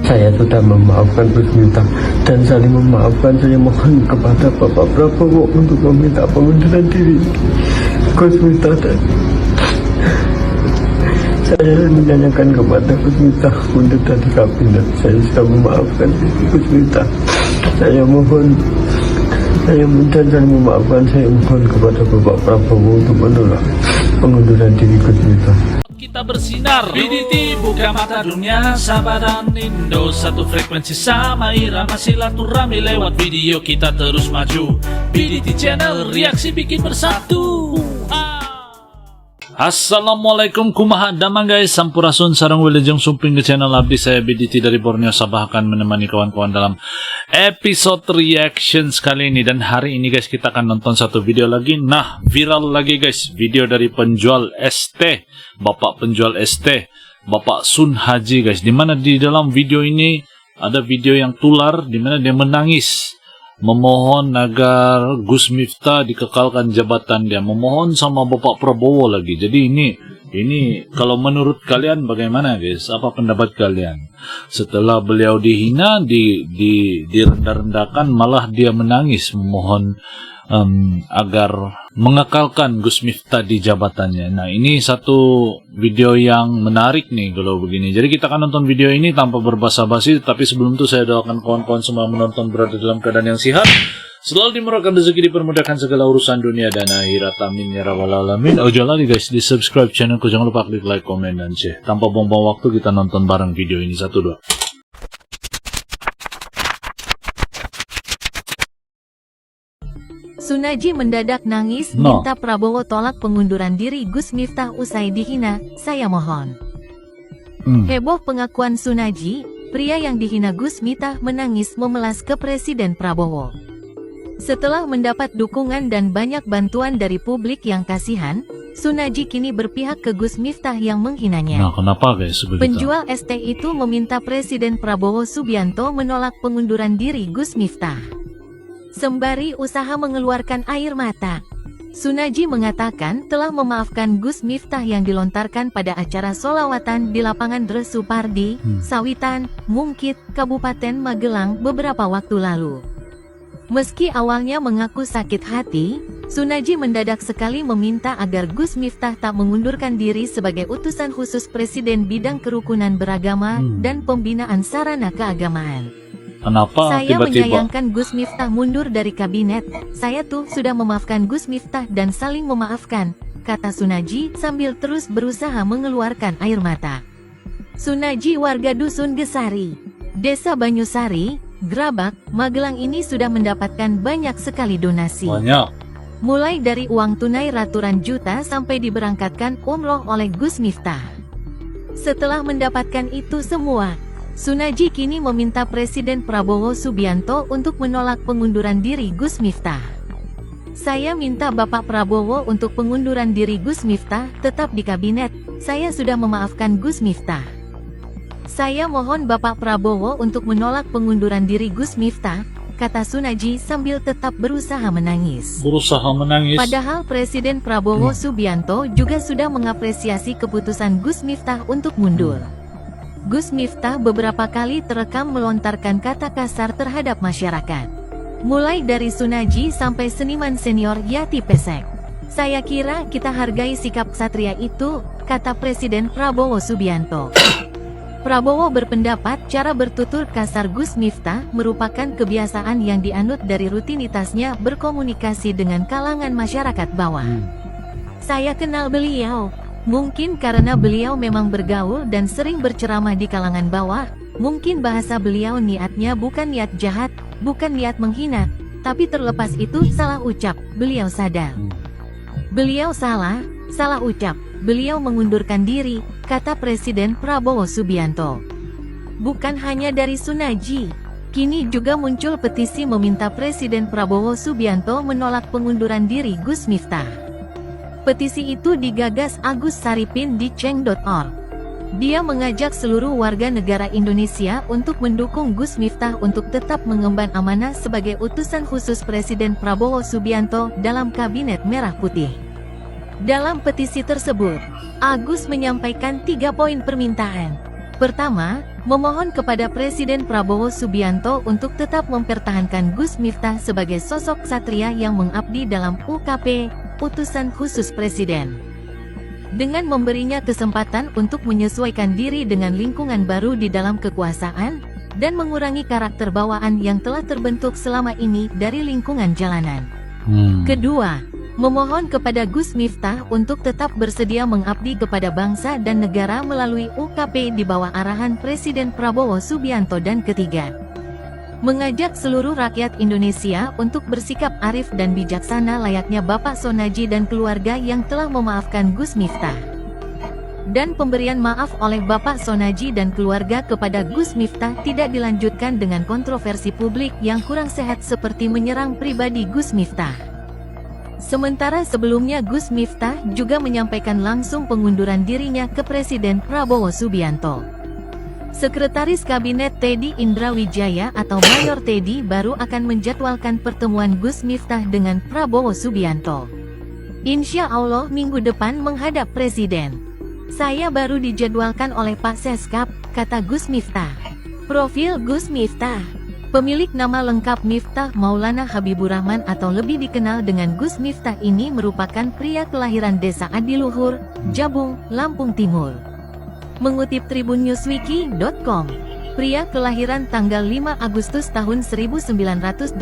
Saya sudah memaafkan Gus Miftah dan saling memaafkan. Saya mohon kepada Bapak Prabowo untuk meminta pengunduran diri Gus Miftah. Dan saya menanyakan kepada Gus Miftah untuk dari kabinet. Saya sudah memaafkan Gus Miftah. Saya mohon, saya memaafkan. Saya mohon kepada Bapak Prabowo untuk menolak pengunduran diri Gus Miftah. Kita bersinar, BDT buka mata dunia, Sabah dan Indo satu frekuensi sama irama silaturahmi lewat video kita terus maju. BDT Channel, reaksi bikin bersatu. Assalamualaikum kumaha damang guys, sampurasun sarang wilujeng sumping ke channel abdi saya BDT dari Borneo Sabah akan menemani kawan-kawan dalam episode reaction kali ini. Dan hari ini guys kita akan nonton satu video lagi. Nah, viral lagi guys, video dari penjual ST, bapak penjual ST, Bapak Sun Haji guys. Dimana di dalam video ini ada video yang tular dimana dia menangis, memohon agar Gus Miftah dikekalkan jabatan dia, memohon sama Bapak Prabowo lagi. Jadi ini kalau menurut kalian bagaimana guys? Apa pendapat kalian? Setelah beliau dihina, direndah-rendahkan, malah dia menangis memohon agar mengekalkan Gus Miftah di jabatannya. Nah, ini satu video yang menarik nih kalau begini. Jadi kita akan nonton video ini tanpa berbasa-basi. Tapi sebelum itu saya doakan kawan-kawan semua menonton berada dalam keadaan yang sehat, selalu dimurahkan rezeki, dipermudahkan segala urusan dunia dan akhirat. Amin ya rabbal alamin. Oh jangan lupa guys, di subscribe channelku, jangan lupa klik like, komen, dan share. Tanpa buang-buang waktu kita nonton bareng video ini. 1, 2. Sun Haji mendadak nangis minta Prabowo tolak pengunduran diri Gus Miftah usai dihina. Saya mohon. Heboh pengakuan Sun Haji, pria yang dihina Gus Miftah menangis memelas ke Presiden Prabowo. Setelah mendapat dukungan dan banyak bantuan dari publik yang kasihan, Sun Haji kini berpihak ke Gus Miftah yang menghinanya. Nah, kenapa guys begitu? Penjual ST itu meminta Presiden Prabowo Subianto menolak pengunduran diri Gus Miftah. Sembari usaha mengeluarkan air mata, Sun Haji mengatakan telah memaafkan Gus Miftah yang dilontarkan pada acara sholawatan di lapangan Dres Supardi, Sawitan, Mungkit, Kabupaten Magelang beberapa waktu lalu. Meski awalnya mengaku sakit hati, Sun Haji mendadak sekali meminta agar Gus Miftah tak mengundurkan diri sebagai utusan khusus Presiden bidang kerukunan beragama dan pembinaan sarana keagamaan. Kenapa Saya tiba-tiba menyayangkan Gus Miftah mundur dari kabinet. Saya tuh sudah memaafkan Gus Miftah dan saling memaafkan, kata Sun Haji sambil terus berusaha mengeluarkan air mata. Sun Haji warga Dusun Gesari, Desa Banyusari, Grabak, Magelang ini sudah mendapatkan banyak sekali donasi. banyak? Mulai dari uang tunai ratusan juta sampai diberangkatkan umroh oleh Gus Miftah. Setelah mendapatkan itu semua, Sun Haji kini meminta Presiden Prabowo Subianto untuk menolak pengunduran diri Gus Miftah. Saya minta Bapak Prabowo untuk pengunduran diri Gus Miftah tetap di kabinet. Saya sudah memaafkan Gus Miftah. Saya mohon Bapak Prabowo untuk menolak pengunduran diri Gus Miftah, kata Sun Haji sambil tetap berusaha menangis. Padahal Presiden Prabowo Subianto juga sudah mengapresiasi keputusan Gus Miftah untuk mundur. Gus Miftah beberapa kali terekam melontarkan kata kasar terhadap masyarakat. Mulai dari Sun Haji sampai seniman senior Yati Pesek. Saya kira kita hargai sikap ksatria itu, kata Presiden Prabowo Subianto. Prabowo berpendapat cara bertutur kasar Gus Miftah merupakan kebiasaan yang dianut dari rutinitasnya berkomunikasi dengan kalangan masyarakat bawah. Saya kenal beliau. Mungkin karena beliau memang bergaul dan sering berceramah di kalangan bawah, mungkin bahasa beliau niatnya bukan niat jahat, bukan niat menghina, tapi terlepas itu salah ucap, beliau sadar. Beliau salah ucap, beliau mengundurkan diri, kata Presiden Prabowo Subianto. Bukan hanya dari Sun Haji, kini juga muncul petisi meminta Presiden Prabowo Subianto menolak pengunduran diri Gus Miftah. Petisi itu digagas Agus Saripin di Ceng.org. Dia mengajak seluruh warga negara Indonesia untuk mendukung Gus Miftah untuk tetap mengemban amanah sebagai utusan khusus Presiden Prabowo Subianto dalam Kabinet Merah Putih. Dalam petisi tersebut, Agus menyampaikan 3 poin permintaan. Pertama, memohon kepada Presiden Prabowo Subianto untuk tetap mempertahankan Gus Miftah sebagai sosok ksatria yang mengabdi dalam UKP, Utusan Khusus Presiden. Dengan memberinya kesempatan untuk menyesuaikan diri dengan lingkungan baru di dalam kekuasaan, dan mengurangi karakter bawaan yang telah terbentuk selama ini dari lingkungan jalanan. Kedua, memohon kepada Gus Miftah untuk tetap bersedia mengabdi kepada bangsa dan negara melalui UKP di bawah arahan Presiden Prabowo Subianto. Dan ketiga, mengajak seluruh rakyat Indonesia untuk bersikap arif dan bijaksana layaknya Bapak Sonaji dan keluarga yang telah memaafkan Gus Miftah. Dan pemberian maaf oleh Bapak Sonaji dan keluarga kepada Gus Miftah tidak dilanjutkan dengan kontroversi publik yang kurang sehat seperti menyerang pribadi Gus Miftah. Sementara sebelumnya Gus Miftah juga menyampaikan langsung pengunduran dirinya ke Presiden Prabowo Subianto. Sekretaris Kabinet Teddy Indrawijaya atau Mayor Teddy baru akan menjadwalkan pertemuan Gus Miftah dengan Prabowo Subianto. Insya Allah minggu depan menghadap Presiden. Saya baru dijadwalkan oleh Pak Seskap, kata Gus Miftah. Profil Gus Miftah. Pemilik nama lengkap Miftah Maulana Habibur Rahman atau lebih dikenal dengan Gus Miftah ini merupakan pria kelahiran Desa Adiluhur, Jabung, Lampung Timur. Mengutip tribunNewsWiki.com, pria kelahiran tanggal 5 Agustus tahun 1981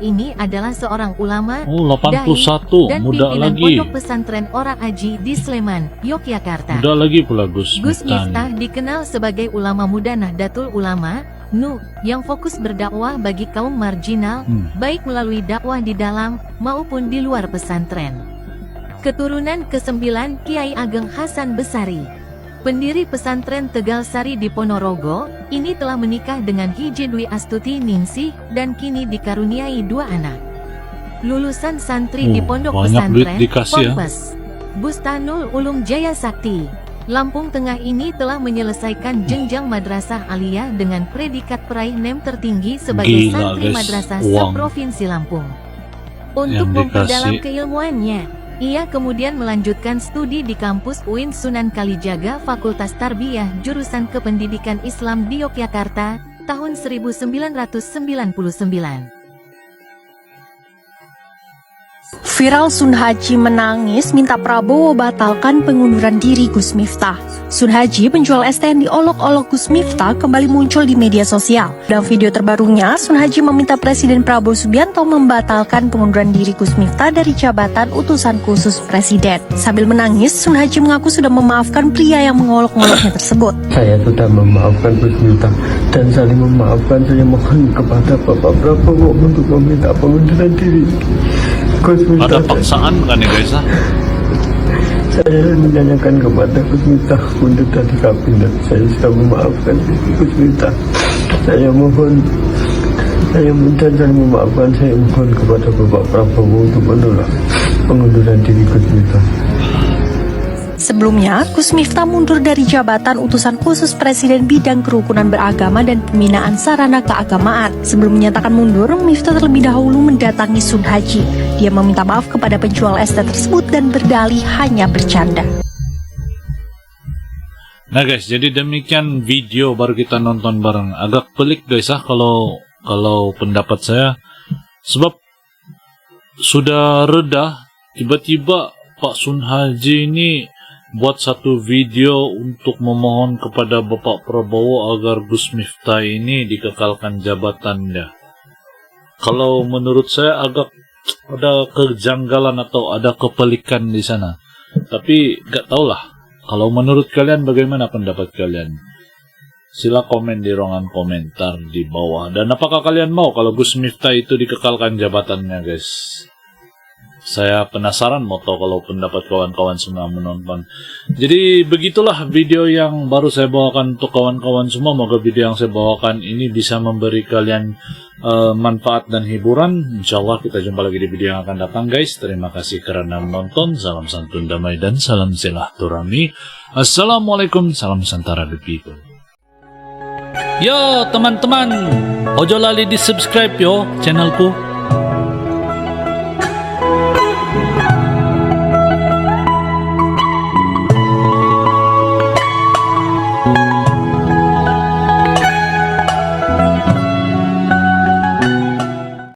ini adalah seorang ulama, dai, dan pimpinan pondok pesantren Ora Aji di Sleman, Yogyakarta. Muda lagi pula Gus Miftah dikenal sebagai ulama muda Nahdlatul Ulama, NU, yang fokus berdakwah bagi kaum marginal, baik melalui dakwah di dalam, maupun di luar pesantren. Keturunan ke-9 Kiai Ageng Hasan Besari, pendiri pesantren Tegal Sari di Ponorogo, ini telah menikah dengan Hiji Dwi Astuti Ningsih, dan kini dikaruniai 2 anak. Lulusan santri di Pondok Pesantren, Ponpes, Bustanul Ulum Jaya Sakti, Lampung Tengah ini telah menyelesaikan jenjang madrasah aliyah dengan predikat peraih NEM tertinggi sebagai santri madrasah se-Provinsi Lampung. Untuk memperdalam keilmuannya, ia kemudian melanjutkan studi di kampus UIN Sunan Kalijaga Fakultas Tarbiyah jurusan Kependidikan Islam di Yogyakarta, tahun 1999. Viral Sun Haji menangis minta Prabowo batalkan pengunduran diri Gus Miftah. Sun Haji, penjual es teh yang diolok-olok Gus Miftah, kembali muncul di media sosial. Dalam video terbarunya, Sun Haji meminta Presiden Prabowo Subianto membatalkan pengunduran diri Gus Miftah dari jabatan utusan khusus Presiden. Sambil menangis, Sun Haji mengaku sudah memaafkan pria yang mengolok-oloknya tersebut. Saya sudah memaafkan Gus Miftah dan saling memaafkan. Saya mohon kepada Bapak Prabowo untuk meminta pengunduran diri Gus Miftah. Ada paksaan kan ya guys? Saya menanyakan kepada Gus Miftah untuk tadi kabinet. Saya sudah memaafkan Gus Miftah. Saya mohon, saya minta dan memaafkan. Saya mohon kepada Bapak Prabowo untuk menolak pengunduran diri Gus Miftah. Sebelumnya, Gus Miftah mundur dari jabatan utusan khusus Presiden bidang kerukunan beragama dan pembinaan sarana keagamaan. Sebelum menyatakan mundur, Miftah terlebih dahulu mendatangi Sun Haji. Dia meminta maaf kepada penjual es teh tersebut dan berdalih hanya bercanda. Nah guys, jadi demikian video baru kita nonton bareng. Agak pelik guys kalau pendapat saya. Sebab sudah reda, tiba-tiba Pak Sun Haji ini buat satu video untuk memohon kepada Bapak Prabowo agar Gus Miftah ini dikekalkan jabatannya. Kalau menurut saya agak ada kejanggalan atau ada kepelikan di sana. Tapi gak tahulah. Kalau menurut kalian bagaimana pendapat kalian? Sila komen di ruangan komentar di bawah. Dan apakah kalian mau kalau Gus Miftah itu dikekalkan jabatannya guys? Saya penasaran mau tahu kalau pendapat kawan-kawan semua menonton. Jadi begitulah video yang baru saya bawakan untuk kawan-kawan semua. Moga video yang saya bawakan ini bisa memberi kalian manfaat dan hiburan. Insyaallah kita jumpa lagi di video yang akan datang guys. Terima kasih karena menonton. Salam santun damai dan salam silaturahmi. Assalamualaikum, salam Nusantara the people. Yo teman-teman, ojo lali di subscribe yo channelku.